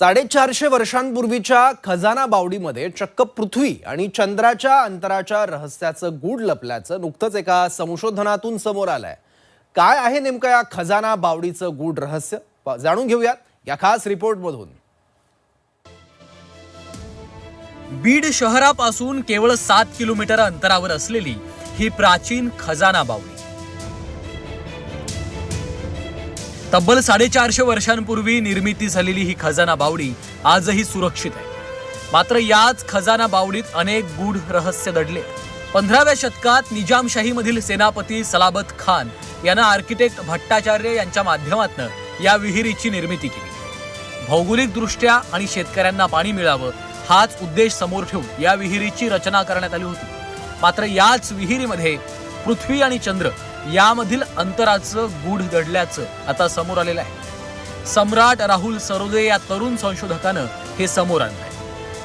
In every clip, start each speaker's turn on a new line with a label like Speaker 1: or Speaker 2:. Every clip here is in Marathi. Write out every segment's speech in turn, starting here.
Speaker 1: 450 वर्षांपूर्वीच्या खजाना बावडीमध्ये चक्क पृथ्वी आणि चंद्राच्या अंतराच्या रहस्याचं गूढ लपल्याचं नुकतंच एका संशोधनातून समोर आलंय। काय आहे नेमकं या खजाना बावडीचं गूढ रहस्य जाणून घेऊयात या खास रिपोर्टमधून।
Speaker 2: बीड शहरापासून केवळ 7 किलोमीटर अंतरावर असलेली ही प्राचीन खजाना बावडी तब्बल 450 वर्षांपूर्वी निर्मिती झालेली ही खजाना बावडी आजही सुरक्षित आहे। मात्र याच खजाना बावडीत अनेक गूढ रहस्य दडले। 15व्या शतकात निजामशाहीमधील सेनापती सलाबत खान यांना आर्किटेक्ट भट्टाचार्य यांच्या माध्यमातून या विहिरीची निर्मिती केली। भौगोलिक दृष्ट्या आणि शेतकऱ्यांना पाणी मिळावं हाच उद्देश समोर ठेवून या विहिरीची रचना करण्यात आली होती। मात्र याच विहिरीमध्ये पृथ्वी आणि चंद्र यामधील अंतराचं गूढ दडल्याचं आता समोर आलेलं आहे। सम्राट राहुल सरोदे या तरुण संशोधकानं हे समोर आणलंय।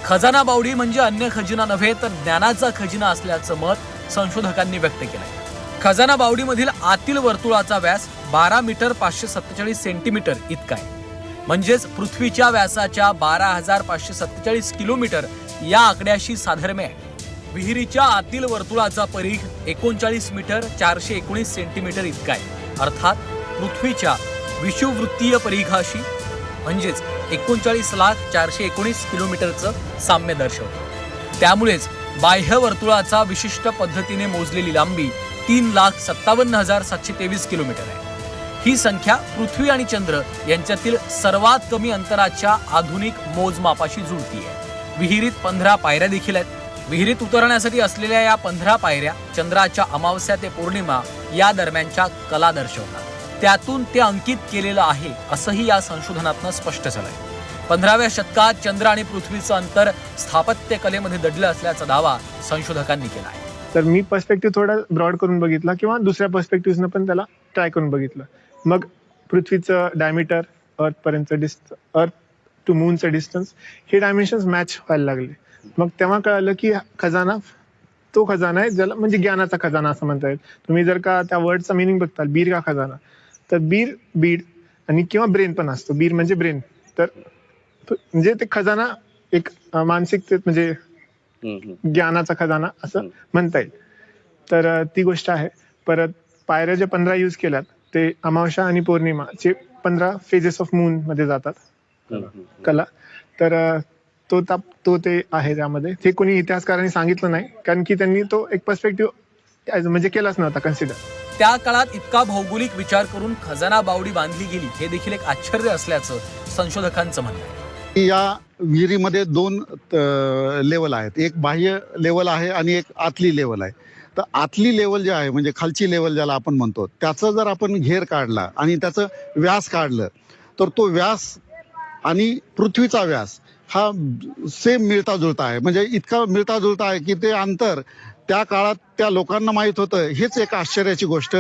Speaker 2: खजाना बावडी म्हणजे अन्य खजिना नव्हे तर ज्ञानाचा खजिना असल्याचं मत संशोधकांनी व्यक्त केलंय। खजाना बावडीमधील आतील वर्तुळाचा व्यास 12 मीटर 547 सेंटीमीटर इतका आहे, म्हणजेच पृथ्वीच्या व्यासाच्या 12,547 किलोमीटर या आकड्याशी साधर्म्य आहे। विहिरीच्या आतील वर्तुळाचा परिघ 39 मीटर 419 सेंटीमीटर इतका आहे, अर्थात पृथ्वीच्या विषुववृत्तीय परिघाशी म्हणजेच 39,419 किलोमीटरचं साम्य दर्शवतं। त्यामुळेच बाह्य वर्तुळाचा विशिष्ट पद्धतीने मोजलेली लांबी 3,57,723 किलोमीटर आहे। ही संख्या पृथ्वी आणि चंद्र यांच्यातील सर्वात कमी अंतराच्या आधुनिक मोजमापाशी जुळतीये। विहिरीत 15 पायऱ्या देखील आहेत। विहिरीत उतरण्यासाठी असलेल्या या 15 पायऱ्या चंद्राच्या अमावस्या ते पौर्णिमा या दरम्यानच्या कला दर्शवतात। त्यातून ते अंकित केलेलं आहे असंही या संशोधनातून स्पष्ट झालंय। 15व्या शतकात चंद्र आणि पृथ्वीचं अंतर स्थापत्य कलेमध्ये दडलं असल्याचा दावा संशोधकांनी केला आहे।
Speaker 3: तर मी पर्स्पेक्टिव्ह थोडा ब्रॉड करून बघितला किंवा दुसऱ्या पर्स्पेक्टिव्हने पण त्याला ट्राय करून बघितलं। मग पृथ्वीचं डायमीटर, अर्थ पर्यंतचं अर्थ टू मूनचं डिस्टन्स हे डायमेन्शन्स मॅच व्हायला लागले। मग तेव्हा कळालं की खजाना तो खजाना आहे ज्याला म्हणजे ज्ञानाचा खजाना असं म्हणता येईल। तुम्ही जर का त्या वर्डचा मिनिंग बघताल, बीर का खजाना, तर बीड आणि किंवा ब्रेन पण असतो। बीर म्हणजे ब्रेन, तर म्हणजे ते खजाना एक मानसिक म्हणजे ज्ञानाचा खजाना असं म्हणता येईल। तर ती गोष्ट आहे। परत पायऱ्या जे 15 यूज केल्यात ते अमावस्या आणि पौर्णिमाचे 15 फेजेस ऑफ मून मध्ये जातात कला। तर तो ते आहे त्यामध्ये। ते कोणी इतिहासकारांनी सांगितलं नाही, कारण की त्यांनी तो एक पर्स्पेक्टिव्ह म्हणजे केलाच नव्हता कन्सिडर।
Speaker 2: त्या काळात इतका भौगोलिक विचार करून खजाना बावडी बांधली गेली हे देखील एक आश्चर्य असल्याचं संशोधकांचं म्हणणं आहे।
Speaker 4: या विहिरीमध्ये 2 लेवल आहेत, एक बाह्य लेवल आहे आणि एक आतली लेवल आहे। तर आतली लेवल जे आहे म्हणजे खालची लेवल ज्याला आपण म्हणतो, त्याचं जर आपण घेर काढला आणि त्याचं व्यास काढलं तर तो व्यास आणि पृथ्वीचा व्यास हा सेम मिळता जुळता आहे। म्हणजे इतका मिळता जुळता आहे की ते अंतर त्या काळात त्या लोकांना माहीत होतं, हेच एक आश्चर्याची गोष्ट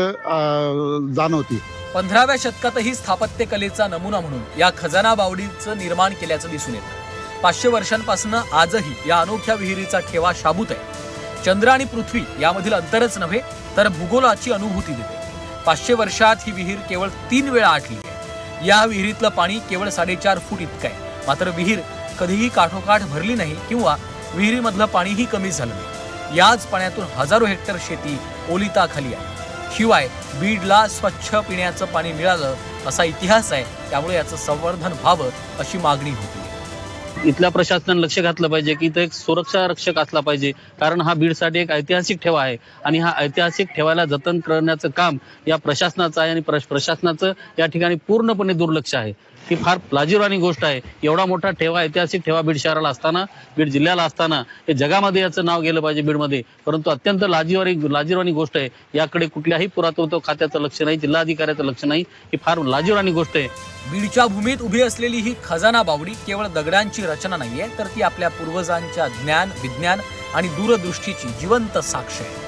Speaker 4: जाणवती।
Speaker 2: 15व्या शतकातही स्थापत्य कलेचा नमुना म्हणून या खजाना बावडीचं निर्माण केल्याचं दिसून येतं। 500 वर्षांपासून आजही या अनोख्या विहिरीचा ठेवा शाबूत आहे। चंद्र आणि पृथ्वी यामधील अंतरच नव्हे तर भूगोलाची अनुभूती देते। 500 वर्षात ही विहीर केवळ 3 वेळा आटली आहे। या विहिरीतलं पाणी केवळ 4.5 फूट इतकं आहे। मात्र विहीर कधीही काठोकाठ भरली नाही किंवा विहिरीमधलं पाणीही कमी झालं नाही। याच पाण्यातून हजारो हेक्टर शेती ओलिताखाली आहे। शिवाय बीडला स्वच्छ पिण्याचं पाणी मिळालं असा इतिहास आहे। त्यामुळे याचं संवर्धन व्हावं अशी मागणी होती।
Speaker 5: इथल्या प्रशासनाने लक्ष घातलं पाहिजे की इथं एक सुरक्षा रक्षक असला पाहिजे, कारण हा बीडसाठी एक ऐतिहासिक ठेवा आहे आणि हा ऐतिहासिक ठेवायला जतन करण्याचं काम या प्रशासनाचं आहे आणि प्रशासनाचं या ठिकाणी पूर्णपणे दुर्लक्ष आहे। ही फार लाजिरवाणी गोष्ट आहे। एवढा मोठा ठेवा, ऐतिहासिक ठेवा बीड शहराला असताना, बीड जिल्ह्याला असताना हे जगामध्ये याचं नाव गेलं पाहिजे बीडमध्ये, परंतु अत्यंत लाजिरवाणी गोष्ट आहे। याकडे कुठल्याही पुरातत्व खात्याचं लक्ष नाही, जिल्हाधिकाऱ्याचं लक्ष नाही। ही फार लाजिरवाणी गोष्ट आहे।
Speaker 2: बीडच्या भूमीत उभी असलेली ही खजाना बावडी केवळ दगडांची रचना नाहीये, तर ती आपल्या पूर्वजांच्या ज्ञान, विज्ञान आणि दूरदृष्टीची जिवंत साक्ष आहे।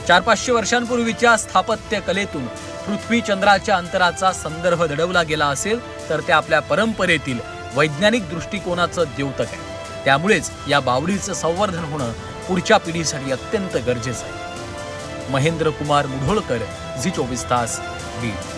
Speaker 2: 400-500 वर्षांपूर्वीच्या स्थापत्य कलेतून पृथ्वी चंद्राच्या अंतराचा संदर्भ दडवला गेला असेल तर ते आपल्या परंपरेतील वैज्ञानिक दृष्टिकोनाचं द्योतक आहे। त्यामुळेच या बावडीचं संवर्धन होणं पुढच्या पिढीसाठी अत्यंत गरजेचं आहे। महेंद्र कुमार मुढोळकर, झी 24 तास, बीड।